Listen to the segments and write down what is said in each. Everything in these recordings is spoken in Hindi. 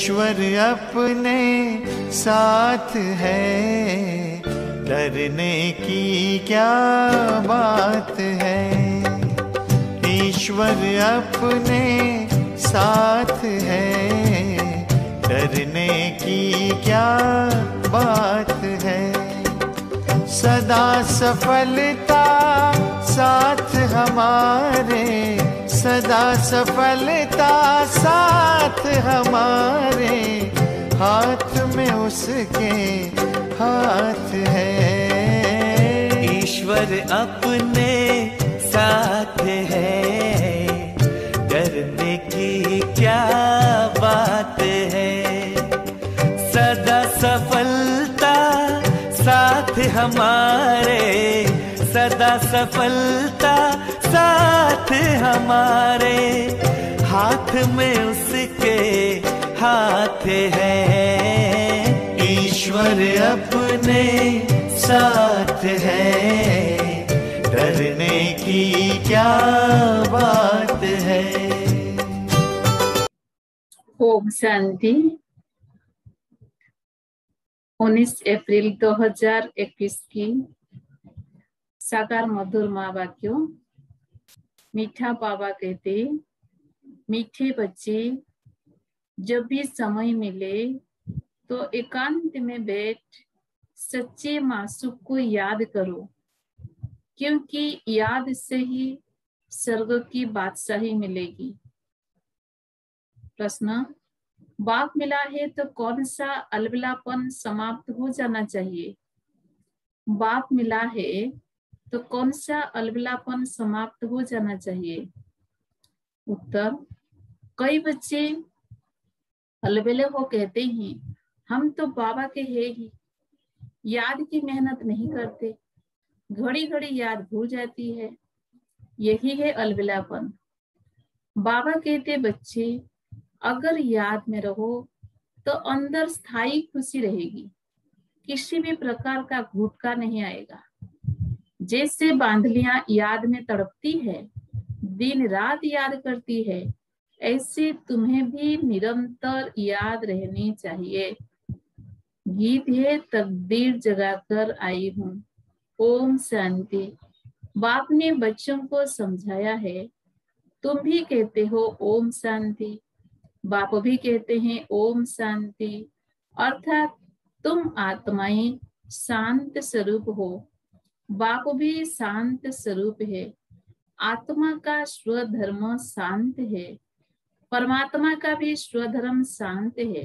ईश्वर अपने साथ है, डरने की क्या बात है। ईश्वर अपने साथ है, डरने की क्या बात है। सदा सफलता साथ हमारे, सदा सफलता साथ हमारे, हाथ में उसके हाथ है। ईश्वर अपने साथ है, डरने की क्या बात है। सदा सफलता साथ हमारे, सदा सफलता साथ हमारे, हाथ में उसके हाथ है। ईश्वर अपने साथ है, डरने की क्या बात है। ओम शांति। 19 अप्रैल 2021 की साकार मधुर माँ वाक्यों। मीठा बाबा कहते, मीठे बच्चे जब भी समय मिले तो एकांत में बैठ सच्चे मासूक को याद करो, क्योंकि याद से ही स्वर्ग की बादशाही मिलेगी। प्रश्न, बाप मिला है तो कौन सा अलबलापन समाप्त हो जाना चाहिए? बाप मिला है तो कौन सा अलबलापन समाप्त हो जाना चाहिए? उत्तर, कई बच्चे अलबेले हो कहते हैं, हम तो बाबा के हैं ही, याद की मेहनत नहीं करते, घड़ी घड़ी याद भूल जाती है, यही है अलबेलापन। बाबा कहते, बच्चे अगर याद में रहो तो अंदर स्थायी खुशी रहेगी, किसी भी प्रकार का घुटका नहीं आएगा। जैसे बांधलियां याद में तड़पती है, दिन रात याद करती है, ऐसे तुम्हें भी निरंतर याद रहनी चाहिए। गीत है, तकदीर जगाकर आई हूँ। ओम शांति। बाप ने बच्चों को समझाया है, तुम भी कहते हो ओम शांति, बाप भी कहते हैं ओम शांति, अर्थात तुम आत्माएं शांत स्वरूप हो। बाप भी शांत स्वरूप है। आत्मा का स्वधर्म शांत है, परमात्मा का भी स्वधर्म शांत है।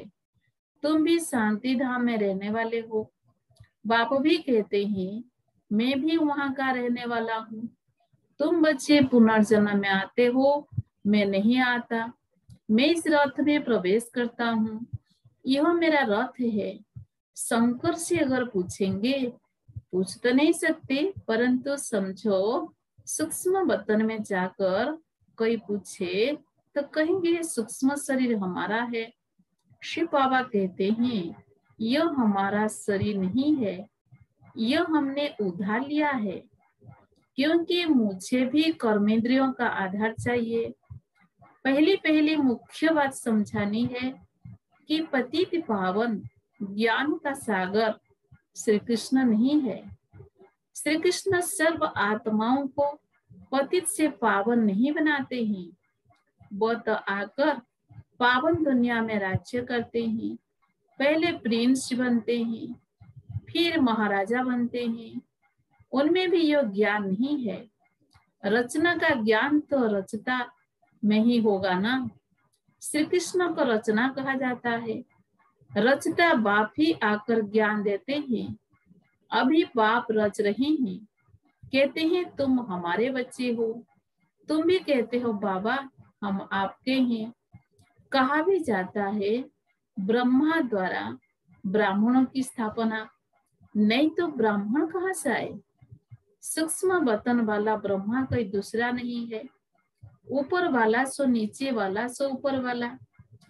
तुम भी शांति धाम में रहने वाले हो। बाप भी कहते हैं, मैं भी वहां का रहने वाला हूँ। तुम बच्चे पुनर्जन्म में आते हो, मैं नहीं आता। मैं इस रथ में प्रवेश करता हूँ, यह मेरा रथ है। शंकर से अगर पूछेंगे, पूछ तो नहीं सकते, परंतु समझो सूक्ष्म वतन में जाकर कोई पूछे तो कहेंगे सूक्ष्म शरीर हमारा है। शिव बाबा कहते हैं, यह हमारा शरीर नहीं है, यह हमने उधार लिया है, क्योंकि मुझे भी कर्मेंद्रियों का आधार चाहिए। पहली मुख्य बात समझानी है कि पतित पावन ज्ञान का सागर श्री कृष्ण नहीं है। श्री कृष्ण सर्व आत्माओं को पतित से पावन नहीं बनाते हैं, वो तो आकर पावन दुनिया में राज्य करते हैं। पहले प्रिंस बनते हैं, फिर महाराजा बनते हैं। उनमें भी यह ज्ञान नहीं है। रचना का ज्ञान तो रचता में ही होगा ना। श्री कृष्ण को रचना कहा जाता है। रचता बाप ही आकर ज्ञान देते हैं। अभी बाप रच रहे हैं, कहते हैं तुम हमारे बच्चे हो। तुम भी कहते हो बाबा हम आपके हैं। कहा भी जाता है, ब्रह्मा द्वारा ब्राह्मणों की स्थापना, नहीं तो ब्राह्मण कहाँ से आए? सूक्ष्म वतन वाला ब्रह्मा कोई दूसरा नहीं है। ऊपर वाला सो नीचे वाला सो ऊपर वाला,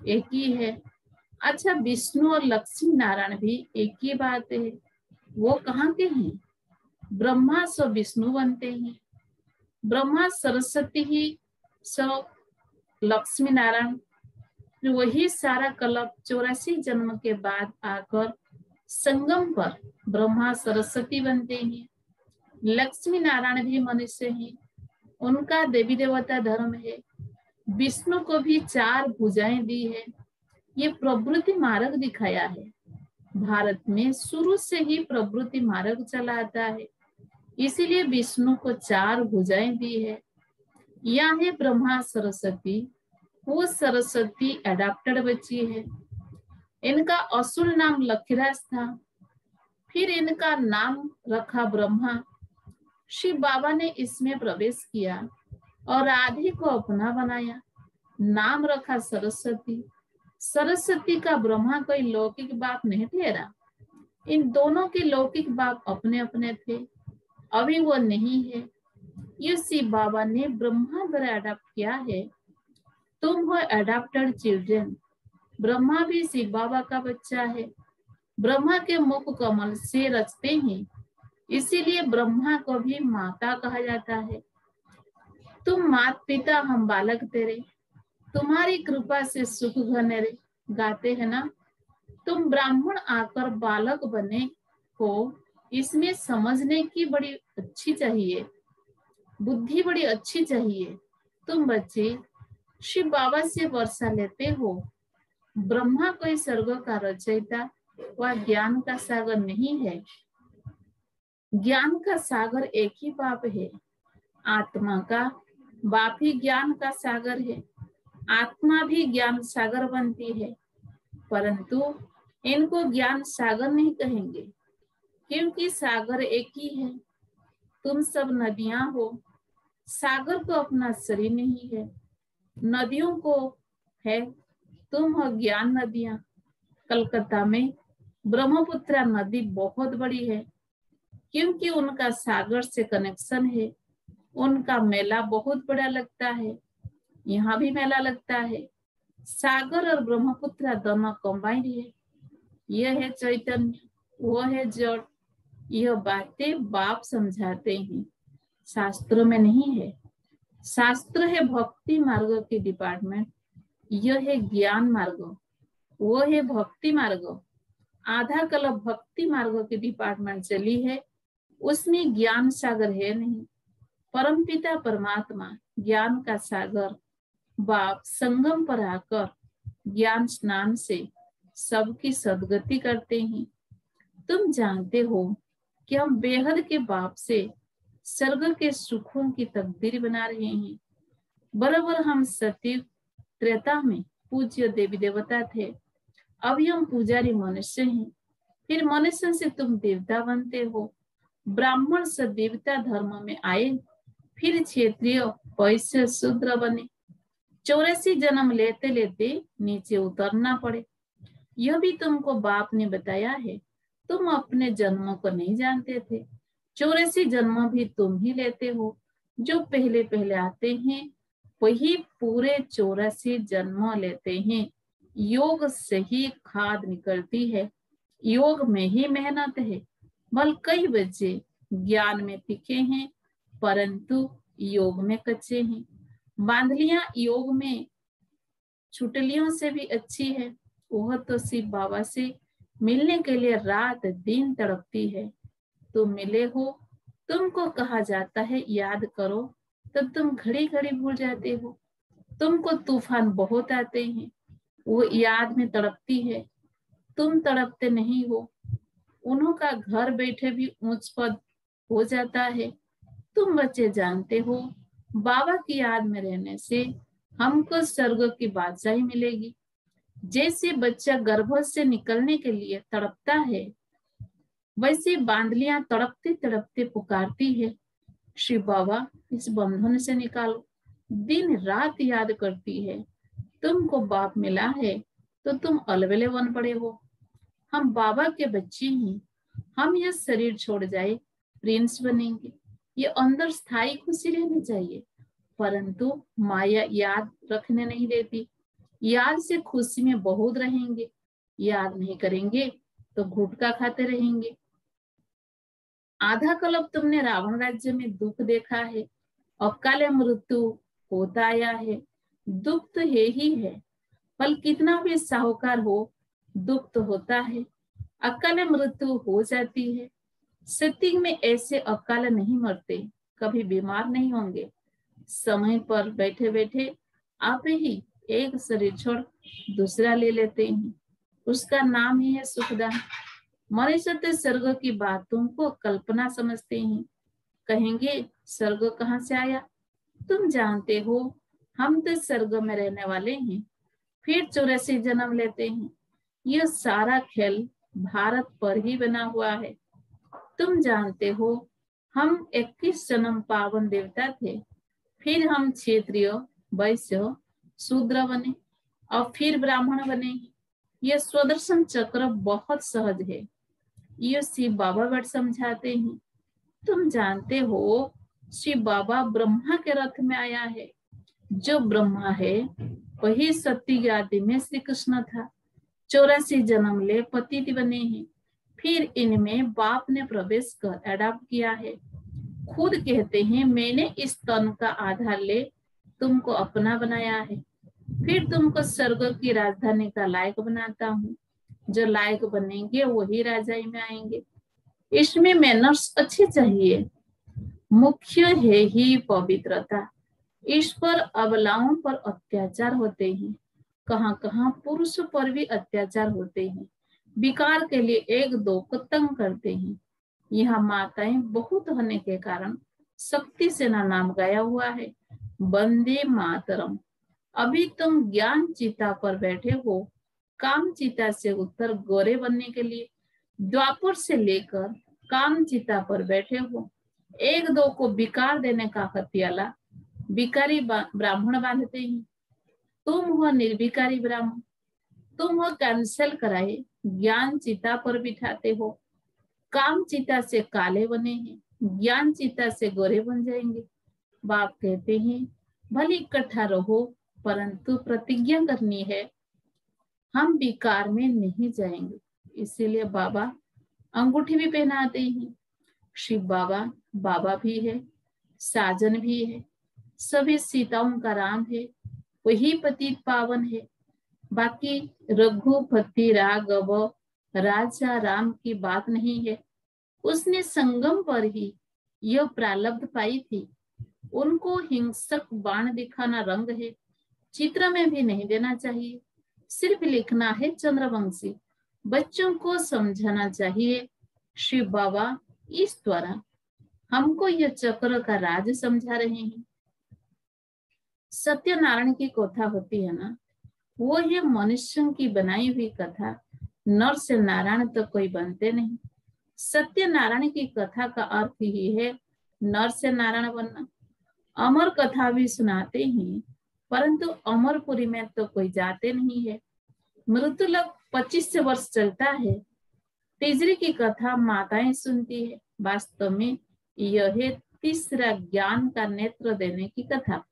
एक ही है। अच्छा, विष्णु और लक्ष्मी नारायण भी एक ही बात है। वो कहाँ के हैं? ब्रह्मा सो विष्णु बनते हैं, ब्रह्मा सरस्वती ही सो लक्ष्मी नारायण, फिर वही सारा कल्प 84 जन्म के बाद आकर संगम पर ब्रह्मा सरस्वती बनते हैं। लक्ष्मी नारायण भी मनुष्य हैं, उनका देवी देवता धर्म है। विष्णु को भी 4 भुजाएं दी है। ये प्रवृत्ति मार्ग दिखाया है। भारत में शुरू से ही प्रवृत्ति मार्ग चला आता है, इसीलिए विष्णु को 4 भुजाएं दी है। यहाँ है ब्रह्मा सरस्वती, वो सरस्वती एडाप्टेड बच्ची है। इनका असुर नाम लखीराज था, फिर इनका नाम रखा ब्रह्मा। शिव बाबा ने इसमें प्रवेश किया और राधे को अपना बनाया, नाम रखा सरस्वती। सरस्वती का ब्रह्मा कोई लौकिक बाप नहीं ठहरा, इन दोनों के लौकिक बाप अपने अपने थे, अभी वो नहीं है। ये शिव बाबा ने ब्रह्मा द्वारा अडॉप्ट किया है। तुम हो अडॉप्टेड चिल्ड्रन। ब्रह्मा भी शिव बाबा का बच्चा है। ब्रह्मा के मुख कमल से रचते हैं, इसीलिए ब्रह्मा को भी माता कहा जाता है। तुम मात पिता हम बालक तेरे, तुम्हारी कृपा से सुख घने रे, गाते हैं ना। तुम ब्राह्मण आकर बालक बने हो, इसमें समझने की बड़ी अच्छी चाहिए, बुद्धि बड़ी अच्छी चाहिए। तुम बच्चे शिव बाबा से वर्षा लेते हो। ब्रह्मा कोई स्वर्ग का रचयिता व ज्ञान का सागर नहीं है। ज्ञान का सागर एक ही बाप है, आत्मा का बाप ही ज्ञान का सागर है। आत्मा भी ज्ञान सागर बनती है, परंतु इनको ज्ञान सागर नहीं कहेंगे, क्योंकि सागर एक ही है। तुम सब नदियां हो, सागर को अपना शरीर नहीं है, नदियों को है। तुम हो ज्ञान नदियां। कलकत्ता में ब्रह्मपुत्र नदी बहुत बड़ी है, क्योंकि उनका सागर से कनेक्शन है। उनका मेला बहुत बड़ा लगता है, यहाँ भी मेला लगता है। सागर और ब्रह्मपुत्र दोनों कंबाइंड है। यह है चैतन्य, वो है जड़। यह बातें बाप समझाते हैं, शास्त्रों में नहीं है। शास्त्र है भक्ति मार्ग के डिपार्टमेंट, यह है ज्ञान मार्ग, वो है भक्ति मार्ग। आधा कल्प भक्ति मार्ग के डिपार्टमेंट चली है, उसमें ज्ञान सागर है नहीं। परमपिता परमात्मा ज्ञान का सागर बाप संगम पर आकर ज्ञान स्नान से सबकी सदगति करते हैं। तुम जानते हो कि हम बेहद के बाप से स्वर्ग के सुखों की तकदीर बना रहे हैं। बराबर हम सतीव त्रेता में पूज्य देवी देवता थे, अभी हम पुजारी मनुष्य हैं। फिर मनुष्य से तुम देवता बनते हो। ब्राह्मण से देवता धर्म में आए, फिर क्षेत्रीय वैश्य शूद्र बने। 84 जन्म लेते लेते नीचे उतरना पड़े। यह भी तुमको बाप ने बताया है, तुम अपने जन्मों को नहीं जानते थे। 84 जन्म भी तुम ही लेते हो। जो पहले पहले आते हैं वही पूरे 84 जन्म लेते हैं। योग से ही खाद निकलती है, योग में ही मेहनत है। बल कई बच्चे ज्ञान में तीखे हैं, परंतु योग में कच्चे हैं। बांधलियां योग में छुटलियों से भी अच्छी है। वह तो शिव बाबा से मिलने के लिए रात दिन तड़पती है। तुम मिले हो, तुमको कहा जाता है याद करो, तो तुम घड़ी घड़ी भूल जाते हो। तुमको तूफान बहुत आते हैं, वो याद में तड़पती है, तुम तड़पते नहीं हो। उन्हों का घर बैठे भी ऊंच पद हो जाता है। तुम बच्चे जानते हो, बाबा की याद में रहने से हमको स्वर्ग की बादशाही मिलेगी। जैसे बच्चा गर्भ से निकलने के लिए तड़पता है, वैसे बांधलियां तड़पते तड़पते पुकारती है, शिव बाबा इस बंधन से निकालो। दिन रात याद करती है। तुमको बाप मिला है तो तुम अलबेले बन पड़े हो। हम बाबा के बच्चे हैं, हम यह शरीर छोड़ जाए प्रिंस बनेंगे। ये अंदर स्थायी खुशी रहनी चाहिए, परंतु माया याद रखने नहीं देती। याद से खुशी में बहुत रहेंगे, याद नहीं करेंगे तो गुटखा खाते रहेंगे। आधा कल्प तुमने रावण राज्य में दुख देखा है, अकाले मृत्यु होता आया है। दुख तो है ही है, फल कितना भी साहूकार हो, दुख तो होता है, अकाल मृत्यु हो जाती है। सत्य में ऐसे अकाल नहीं मरते, कभी बीमार नहीं होंगे। समय पर बैठे बैठे आप ही एक शरीर छोड़ दूसरा ले लेते हैं, उसका नाम ही है सुखदान। मनुष्य तो स्वर्ग की बातों को कल्पना समझते हैं, कहेंगे स्वर्ग कहाँ से आया? तुम जानते हो हम तो स्वर्ग में रहने वाले हैं, फिर 84 जन्म लेते हैं। यह सारा खेल भारत पर ही बना हुआ है। तुम जानते हो हम 21 जन्म पावन देवता थे, फिर हम क्षत्रिय, वैश्य, शूद्र बने और फिर ब्राह्मण बने। यह स्वदर्शन चक्र बहुत सहज है, ये शिव बाबा बट समझाते हैं। तुम जानते हो शिव बाबा ब्रह्मा के रथ में आया है। जो ब्रह्मा है वही सत्य आदि में श्री कृष्ण था। 84 जन्म ले पतित बने हैं, फिर इनमें बाप ने प्रवेश कर अडॉप्ट किया है। खुद कहते हैं मैंने इस तन का आधार ले तुमको अपना बनाया है, फिर तुमको स्वर्ग की राजधानी का लायक बनाता हूँ। जो लायक बनेंगे वही राजाई में आएंगे। इसमें मैनर्स अच्छे चाहिए, मुख्य है ही पवित्रता। इस पर अबलाओं पर अत्याचार होते हैं, कहाँ कहाँ पुरुषों पर भी अत्याचार होते हैं। विकार के लिए एक दो को तंग करते हैं। यहाँ माताएं बहुत होने के कारण शक्ति सेना नाम गाया हुआ है। वंदे मातरम। अभी तुम ज्ञान चिता पर बैठे हो, काम चिता से उत्तर गोरे बनने के लिए द्वापर से लेकर काम चिता पर बैठे हो। एक दो को विकार देने का हथियाला विकारी ब्राह्मण बांधते हैं। तुम हो निर्विकारी ब्राह्मण, तुम हो कैंसल कराए ज्ञान चिता पर बिठाते हो। काम चिता से काले बने हैं, ज्ञान चिता से गोरे बन जाएंगे। बाप कहते हैं भले इकट्ठा रहो, परंतु प्रतिज्ञा करनी है हम विकार में नहीं जाएंगे। इसीलिए बाबा अंगूठी भी पहनाते हैं। शिव बाबा बाबा भी है, साजन भी है, सभी सीताओं का राम है, वही पतित पावन है। बाकी रघुपति राघव राजा राम की बात नहीं है। उसने संगम पर ही यह प्रारब्ध पाई थी। उनको हिंसक बाण दिखाना रंग है, चित्र में भी नहीं देना चाहिए। सिर्फ लिखना है चंद्रवंशी, बच्चों को समझाना चाहिए। शिव बाबा इस द्वारा हमको यह चक्र का राज समझा रहे हैं। सत्यनारायण की कथा होती है ना, वो है मनुष्यों की बनाई हुई कथा। नर से नारायण तो कोई बनते नहीं। सत्यनारायण की कथा का अर्थ ही है नर से नारायण बनना। अमर कथा भी सुनाते हैं, परंतु अमरपुरी में तो कोई जाते नहीं है। मृत्यु लग 25 वर्ष चलता है। तीसरी की कथा माताएं सुनती है। वास्तव में यह है तीसरा ज्ञान का नेत्र देने की कथा।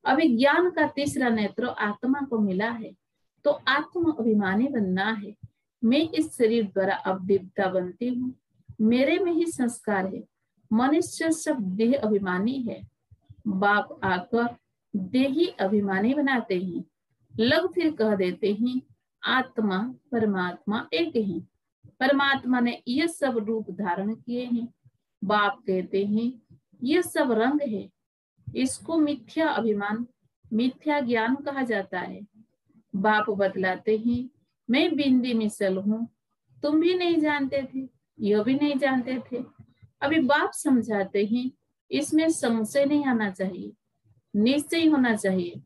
अभी ज्ञान का तीसरा नेत्र आत्मा को मिला है, तो आत्म अभिमानी बनना है। मैं इस शरीर द्वारा अब देवता बनती हूँ, मेरे में ही संस्कार है। मनुष्य सब देह अभिमानी है। बाप आकर देही अभिमानी बनाते हैं, लग फिर कह देते हैं आत्मा परमात्मा एक ही। परमात्मा ने ये सब रूप धारण किए हैं। बाप कहते हैं ये सब रंग है। इसको मिथ्या अभिमान, मिथ्या ज्ञान कहा जाता है। बाप बतलाते हैं मैं बिंदी मिसल हूँ, तुम भी नहीं जानते थे, यह भी नहीं जानते थे। अभी बाप समझाते हैं इसमें संशय नहीं आना चाहिए, निश्चय होना चाहिए।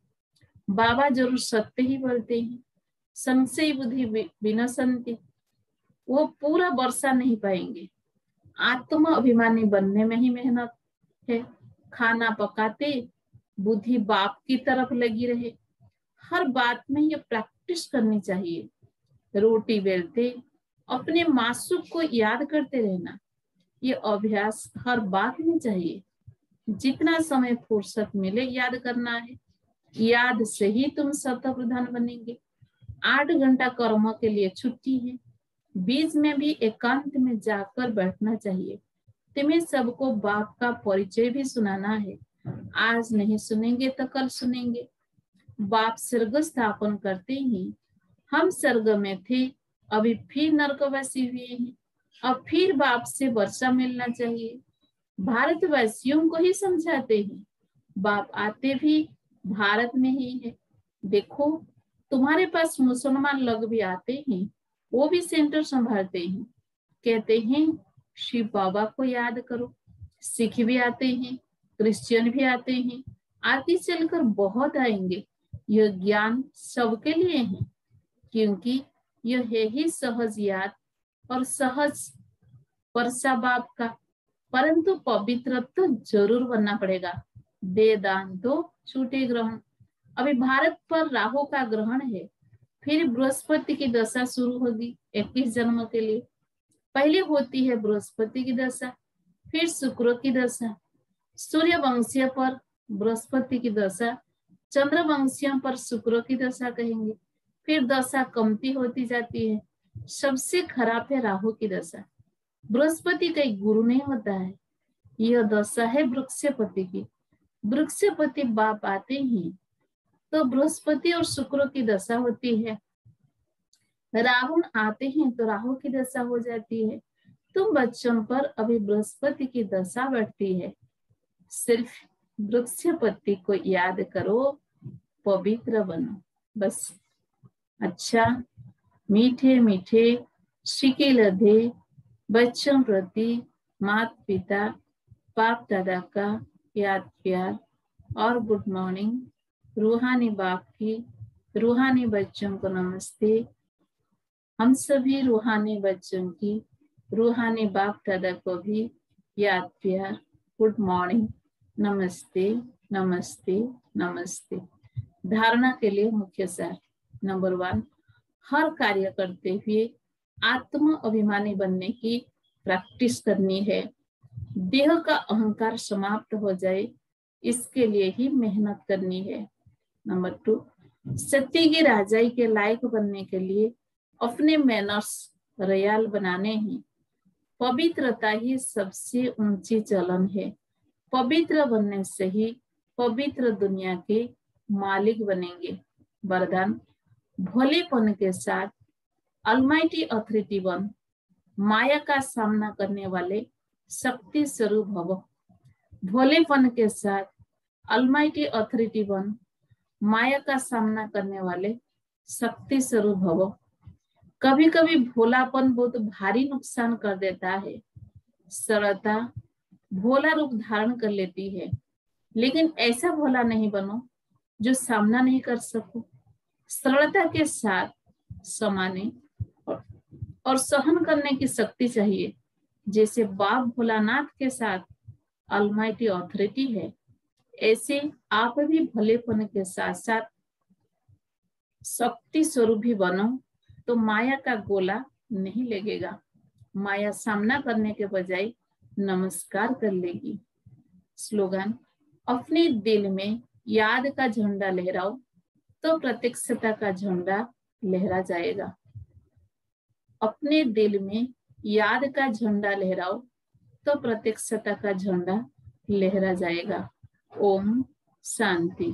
बाबा जरूर सत्य ही बोलते हैं। संशय बुद्धि विनशन्ति, वो पूरा वर्षा नहीं पाएंगे। आत्म अभिमानी बनने में ही मेहनत है। खाना पकाते बुद्धि बाप की तरफ लगी रहे। हर बात में ये प्रैक्टिस करनी चाहिए। रोटी बेलते अपने मासूक को याद करते रहना, ये अभ्यास हर बात में चाहिए। जितना समय फुर्सत मिले याद करना है। याद से ही तुम शत प्रधान बनेंगे। 8 घंटा कर्मों के लिए छुट्टी है, बीच में भी एकांत में जाकर बैठना चाहिए। तुम्हें सबको बाप का परिचय भी सुनाना है। आज नहीं सुनेंगे तो कल सुनेंगे। बाप स्वर्ग स्थापन करते ही हम स्वर्ग में थे, अभी फिर नरकवासी हुए हैं, अब फिर बाप से वर्षा मिलना चाहिए। भारतवासियों को ही समझाते हैं, बाप आते भी भारत में ही है। देखो तुम्हारे पास मुसलमान लोग भी आते हैं, वो भी सेंटर संभालते हैं, कहते हैं शिव बाबा को याद करो। सिख भी आते हैं, क्रिश्चियन भी आते हैं, आगे चलकर बहुत आएंगे। यह ज्ञान सबके लिए है, क्योंकि यह है ही सहज याद और सहज वर्षा बाप का। परंतु पवित्र तो जरूर बनना पड़ेगा। दे दान दो छूटे ग्रहण। अभी भारत पर राहु का ग्रहण है, फिर बृहस्पति की दशा शुरू होगी 21 जन्मों के लिए। पहले होती है बृहस्पति की दशा, फिर शुक्र की दशा, सूर्य वंशीय पर बृहस्पति की दशा, चंद्र वंशियों पर शुक्र की दशा कहेंगे। फिर दशा कमती होती जाती है। सबसे खराब है राहु की दशा। बृहस्पति का गुरु नहीं होता है। यह दशा है वृक्षपति की। वृक्षपति बाप आते ही तो बृहस्पति और शुक्र की दशा होती है। रावण आते हैं तो राहु की दशा हो जाती है। तुम बच्चों पर अभी बृहस्पति की दशा बैठती है। सिर्फ वृक्षपति को याद करो, पवित्र बनो बस। अच्छा, मीठे मीठे सिके लधे बच्चों प्रति माता पिता बाप दादा का याद प्यार और गुड मॉर्निंग। रूहानी बाप की रूहानी बच्चों को नमस्ते। हम सभी रूहानी बच्चों की रूहानी बाप दादा को भी याद प्यार गुड मॉर्निंग, नमस्ते नमस्ते नमस्ते। धारणा के लिए मुख्य सार। नंबर 1, हर कार्य करते हुए आत्म अभिमानी बनने की प्रैक्टिस करनी है। देह का अहंकार समाप्त हो जाए, इसके लिए ही मेहनत करनी है। नंबर 2, सत्य की राजाई के लायक बनने के लिए अपने मैनर्स रयाल बनाने हैं। पवित्रता ही सबसे ऊंची चलन है। पवित्र बनने से ही पवित्र दुनिया के मालिक बनेंगे। वरदान, भोलेपन के साथ अलमाइटी अथॉरिटी बन, माया का सामना करने वाले शक्ति स्वरूप भव। भोलेपन के साथ अलमाइटी अथॉरिटी बन, माया का सामना करने वाले शक्ति स्वरूप भव। कभी कभी भोलापन बहुत भारी नुकसान कर देता है। सरलता भोला रूप धारण कर लेती है, लेकिन ऐसा भोला नहीं बनो जो सामना नहीं कर सको। सरलता के साथ समाने और सहन करने की शक्ति चाहिए। जैसे बाप भोलानाथ के साथ अलमाइटी अथॉरिटी है, ऐसे आप भी भलेपन के साथ साथ शक्ति स्वरूप भी बनो, तो माया का गोला नहीं लगेगा। माया सामना करने के बजाय नमस्कार कर लेगी। स्लोगन, अपने दिल में याद का झंडा लहराओ तो प्रत्यक्षता का झंडा लहरा जाएगा। अपने दिल में याद का झंडा लहराओ तो प्रत्यक्षता का झंडा लहरा जाएगा। ओम शांति।